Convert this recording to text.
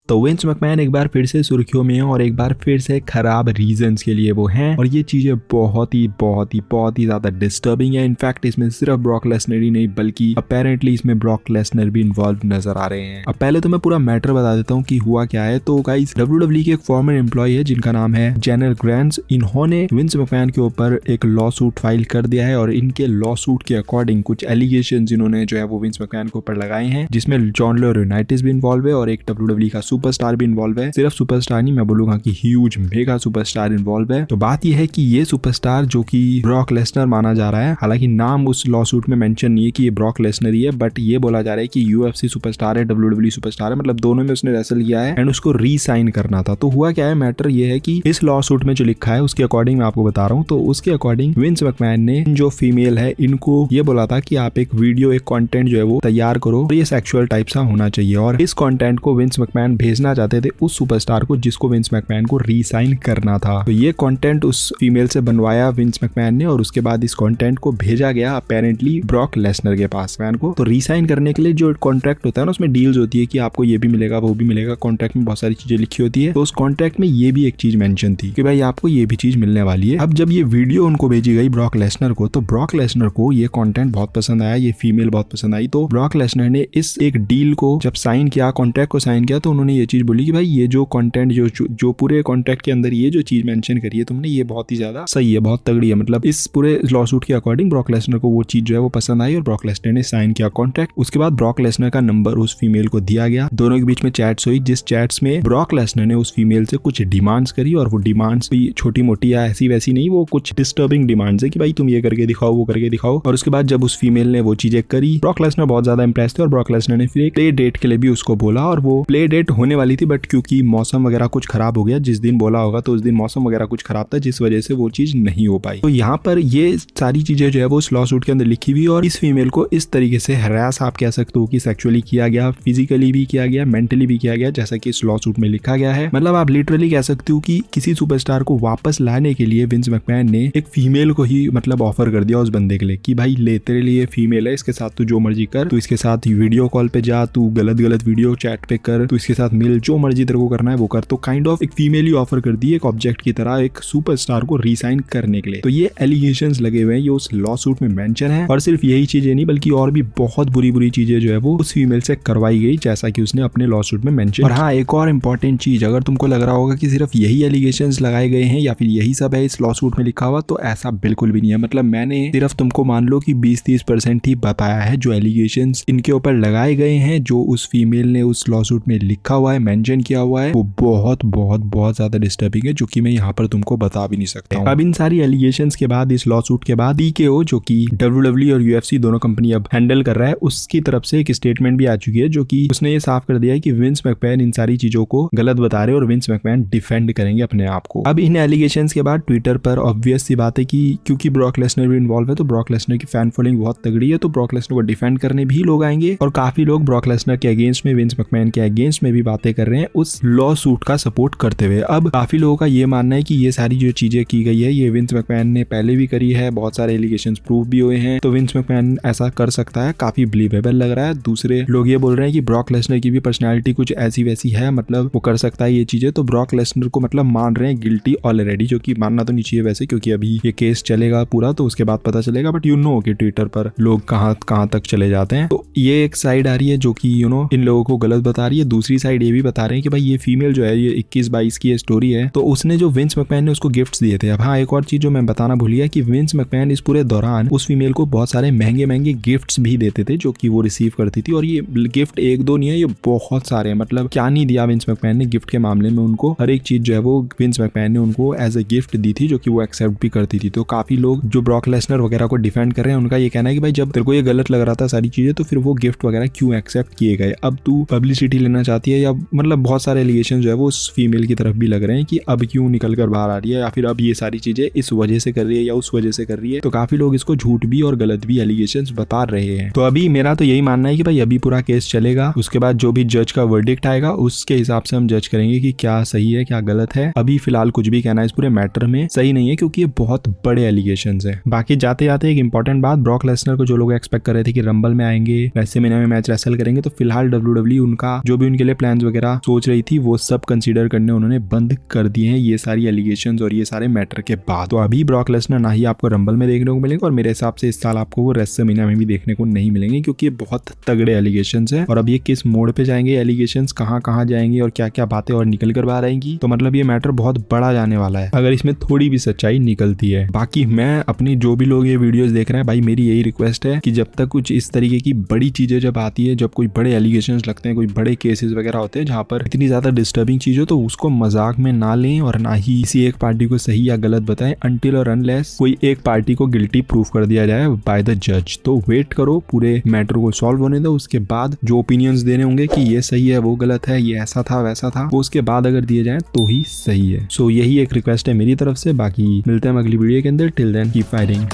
तो Vince McMahon एक बार फिर से सुर्खियों में है और एक बार फिर से खराब रीजंस के लिए वो हैं और ये चीजें बहुत ही ज्यादा डिस्टर्बिंग है। इनफैक्ट इसमें सिर्फ ब्रॉक लेसनर ही नहीं बल्कि अपेरेंटली इसमें ब्रॉक लेसनर भी इन्वॉल्व नजर आ रहे हैं। अब पहले तो मैं पूरा मैटर बता देता हूँ कि हुआ क्या है। तो गाइस WWE के एक फॉर्मर एम्प्लॉय है जिनका नाम है जेनर ग्रांट्स। इन्होंने विंस मैकमैन के ऊपर एक लॉ सूट फाइल कर दिया है और इनके लॉ सूट के अकॉर्डिंग कुछ एलिगेशंस इन्होंने जो है वो विंस मैकमैन के ऊपर लगाए हैं, जिसमें जॉन लॉरेनाइटिस भी इन्वॉल्व है और एक WWE का सुपरस्टार भी इन्वॉल्व है। सिर्फ सुपरस्टार नहीं, मैं बोलूंगा कि ह्यूज मेगा सुपरस्टार इन्वॉल्व है। तो बात यह है कि ये सुपरस्टार जो कि ब्रॉक लेसनर माना जा रहा है, हालांकि नाम उस लॉ सूट में मेंशन नहीं है कि ये ब्रॉक लेसनर ही है, बट ये बोला जा रहा है कि UFC सुपरस्टार है, WWE सुपरस्टार है, मतलब दोनों में उसने रेसल किया है एंड उसको रीसाइन करना था। तो हुआ क्या है, मैटर ये है कि इस लॉ सूट में जो लिखा है उसके अकॉर्डिंग मैं आपको बता रहा हूँ। तो उसके अकॉर्डिंग विंस मैकमैन ने जो फीमेल है इनको ये बोला था कि आप एक वीडियो, एक कंटेंट जो है वो तैयार करो और ये सेक्सुअल टाइप सा होना चाहिए और इस कंटेंट को विंस मैकमैन भेजना चाहते थे उस सुपरस्टार को जिसको विंस मैकमैन को रीसाइन करना था। तो ये कंटेंट उस फीमेल से बनवाया विंस मैकमैन ने और उसके बाद इस कंटेंट को भेजा गया अपेरेंटली ब्रॉक लेसनर के पास मैन को। तो रीसाइन करने के लिए जो कॉन्ट्रैक्ट होता है ना, उसमें डील्स होती है कि आपको ये भी मिलेगा वो भी मिलेगा। कॉन्ट्रैक्ट में बहुत सारी चीजें लिखी होती है। तो उस कॉन्ट्रैक्ट में ये भी एक चीज मेंशन थी कि भाई आपको ये भी चीज मिलने वाली है। अब जब ये वीडियो उनको भेजी गई ब्रॉक लेसनर को, तो ब्रॉक लेसनर को ये कंटेंट बहुत पसंद आया, ये फीमेल बहुत पसंद आई। तो ब्रॉक लेसनर ने इस एक डील को जब साइन किया, कॉन्ट्रैक्ट को साइन किया, तो उन्होंने ये चीज बोली कि भाई ये जो कंटेंट जो पूरे कॉन्ट्रैक्ट के अंदर ये जो चीज मेंशन करी है तुमने, ये बहुत ही ज्यादा सही है, बहुत तगड़ी है। मतलब इस पूरे लॉ सूट के अकॉर्डिंग ब्रॉक लेसनर को वो चीज जो है वो पसंद आई और ब्रॉक लेसनर ने साइन किया कॉन्ट्रैक्ट। उसके बाद ब्रॉक लेसनर का नंबर उस फीमेल को दिया गया, दोनों के बीच में चैट्स हुई, जिस चैट्स में ब्रॉक लेसनर ने उस फीमेल से कुछ डिमांड्स करी और वो डिमांड्स भी छोटी मोटी या ऐसी वैसी नहीं, वो कुछ डिस्टर्बिंग डिमांड्स है कि भाई तुम ये करके दिखाओ वो करके दिखाओ। और उसके बाद जब उस फीमेल ने वो चीजें करी, ब्रॉक लेसनर बहुत ज्यादा इंप्रेस थे और ब्रॉक लेसनर ने फिर एक प्ले डेट के लिए भी उसको बोला और वो प्ले डेट होने वाली थी, बट क्योंकि मौसम वगैरह कुछ खराब हो गया, जिस दिन बोला होगा तो उस दिन मौसम वगैरह कुछ खराब था, जिस वजह से वो चीज नहीं हो पाई। तो यहाँ पर ये सारी चीजें जो है वो उस लॉ सूट के अंदर लिखी हुई और इस फीमेल को इस तरीके से हरास आप कह सकते हो कि सेक्सुअली किया गया, फिजिकली भी किया गया, मेंटली भी किया गया, जैसा कि इस लॉ सूट में लिखा गया है। मतलब आप लिटरली कह सकते हो कि किसी सुपरस्टार को वापस लाने के लिए विंस मैकमैन ने एक फीमेल को ही मतलब ऑफर कर दिया उस बंदे के लिए कि भाई ले तेरे लिए फीमेल है, इसके साथ तू जो मर्जी कर, तू इसके साथ वीडियो कॉल पे जा, तू गलत वीडियो चैट पे कर, तू इसके साथ मिल, जो मर्जी तेरे को करना है वो कर। तो काइंड ऑफ एक फीमेल ही ऑफर कर दी एक ऑब्जेक्ट की तरह एक सुपरस्टार को रीसाइन करने के लिए। तो ये एलिगेशंस लगे हुए हैं, ये उस लॉ सूट में मेंशन है और सिर्फ यही चीजें नहीं बल्कि और भी बहुत बुरी चीजें जो है वो उस फीमेल से करवाई गई, जैसा कि उसने अपने लॉ सूट में मेंशन। और हाँ, एक और इंपॉर्टेंट चीज, अगर तुमको लग रहा होगा कि सिर्फ यही एलिगेशंस लगाए गए हैं या फिर यही सब है इस लॉ सूट में लिखा हुआ, तो ऐसा बिल्कुल भी नहीं है। मतलब मैंने सिर्फ तुमको मान लो कि 20-30% ही बताया है जो एलिगेशंस इनके ऊपर लगाए गए हैं, जो उस फीमेल ने उस लॉ सूट में लिखा हुआ है, मेंशन किया हुआ है, वो बहुत ज्यादा डिस्टर्बिंग है, जो कि मैं यहाँ पर तुमको बता भी नहीं सकता हूँ। अब इन सारी एलिगेशंस के बाद, इस लॉ सूट के बाद TKO जो कि WWE और UFC दोनों कंपनी अब हैंडल कर रहा है, उसकी तरफ से एक स्टेटमेंट भी आ चुकी है, जो कि उसने ये साफ कर दिया है कि विंस मैकमैन इन सारी चीजों को गलत बता रहे हैं और विंस मैकमैन डिफेंड करेंगे अपने आप को। अब इन एलिगेशंस के बाद ट्विटर पर ऑब्वियस सी बात है कि क्योंकि ब्रॉक लेसनर भी इन्वॉल्व है, तो ब्रॉक लेसनर की फैन फॉलोइंग बहुत तगड़ी है, तो ब्रॉक लेसनर को डिफेंड करने भी लोग आएंगे और काफी लोग ब्रॉक लेसनर के अगेंस्ट में, विंस मैकमैन के अगेंस्ट में भी बातें कर रहे हैं उस लॉ सूट का सपोर्ट करते हुए। अब काफी लोगों का ये मानना है कि ये सारी जो चीजें की गई है ये विंस मैकमैन ने पहले भी करी है, बहुत सारे एलिगेशंस प्रूव भी हुए हैं, तो विंस मैकमैन ऐसा कर सकता है, काफी बिलीवेबल लग रहा है। दूसरे लोग ये बोल रहे हैं कि ब्रॉक लेसनर की भी पर्सनैलिटी कुछ ऐसी वैसी है, मतलब वो कर सकता है ये चीजें, तो ब्रॉक लेसनर को मतलब मान रहे हैं गिल्टी ऑलरेडी, जो कि मानना तो नहीं चाहिए वैसे, क्योंकि अभी ये केस चलेगा पूरा तो उसके बाद पता चलेगा, बट यू नो कि ट्विटर पर लोग कहाँ तक चले जाते हैं। तो ये एक साइड आ रही है जो कि इन लोगों को गलत बता रही है, दूसरी साइड ये भी बता रहे हैं कि भाई ये फीमेल जो है, ये 21-22 की स्टोरी है, तो उसने जो विंस मैकमैन ने उसको गिफ्ट्स दिए थे। अब हाँ, एक और चीज जो मैं बताना भूल गया कि विंस मैकमैन इस पूरे दौरान उस फीमेल को बहुत सारे महंगे गिफ्ट्स भी देते थे, जो कि वो रिसीव करती थी, और ये गिफ्ट एक दो नहीं है, ये बहुत सारे हैं। मतलब क्या नहीं दिया विंस मैकमैन ने गिफ्ट के मामले में उनको, हर एक चीज जो है वो विंस मैकमैन ने उनको एज ए गिफ्ट दी थी, जो कि वो एक्सेप्ट भी करती थी। तो काफी लोग जो ब्रॉक लेसनर वगैरह को डिफेंड कर रहे हैं, उनका ये कहना है कि भाई जब तेरे को ये गलत लग रहा था सारी चीजें, तो फिर वो गिफ्ट वगैरह क्यों एक्सेप्ट किए गए? अब तू पब्लिसिटी लेना चाहती है, या मतलब बहुत सारे एलिगेशन जो है वो उस फीमेल की तरफ भी लग रहे हैं कि अब क्यों निकल कर बाहर आ रही है, या फिर अब ये सारी चीजें इस वजह से कर रही है या उस वजह से कर रही है। तो काफी लोग इसको झूठ भी और गलत भी एलिगेशंस बता रहे हैं। तो अभी मेरा तो यही मानना है कि भाई अभी पूरा केस चलेगा, उसके बाद जो भी जज का वर्डिक्ट आएगा उसके हिसाब से हम जज करेंगे कि क्या सही है क्या गलत है। अभी फिलहाल कुछ भी कहना इस पूरे मैटर में सही नहीं है, क्योंकि ये बहुत बड़े एलिगेशंस है। बाकी जाते जाते एक इंपॉर्टेंट बात, ब्रॉक लेसनर को जो लोग एक्सपेक्ट कर रहे थे कि रंबल में आएंगे, WrestleMania में मैच रेसल करेंगे, तो फिलहाल WWE उनका जो भी उनके लिए प्लान फैंस वगैरह सोच रही थी वो सब कंसीडर करने उन्होंने बंद कर दिए हैं ये सारी एलिगेशंस और ये सारे मैटर के बाद। तो अभी ब्रॉक लेसनर ना ही आपको रंबल में देखने को मिलेंगे और मेरे हिसाब से इस साल आपको वो रेसलमेनिया में भी देखने को नहीं मिलेंगे, क्योंकि ये बहुत तगड़े एलिगेशंस हैं। और अब ये किस मोड़ पे जाएंगे एलिगेशंस, कहाँ जाएंगे और क्या क्या बातें और निकल कर बाहर आएंगी, तो मतलब ये मैटर बहुत बड़ा जाने वाला है अगर इसमें थोड़ी भी सच्चाई निकलती है। बाकी मैं अपनी जो भी लोग ये वीडियोस देख रहे हैं भाई, मेरी यही रिक्वेस्ट है कि जब तक कुछ इस तरीके की बड़ी चीजें जब आती है, जब कोई बड़े एलिगेशंस लगते हैं, कोई बड़े केसेस वगैरह होते हैं जहाँ पर इतनी ज्यादा डिस्टर्बिंग चीज हो, तो उसको मजाक में ना लें और ना ही किसी एक पार्टी को सही या गलत बताएं अनटिल और अनलेस कोई एक पार्टी को गिल्टी प्रूफ कर दिया जाए बाय द जज। तो वेट करो, पूरे मैटर को सॉल्व होने दो, उसके बाद जो ओपिनियंस देने होंगे कि ये सही है वो गलत है, ये ऐसा था वैसा था, वो उसके बाद अगर दिए जाए तो ही सही है। सो यही एक रिक्वेस्ट है मेरी तरफ से। बाकी मिलते हैं अगली वीडियो के अंदर। Till then keep fighting.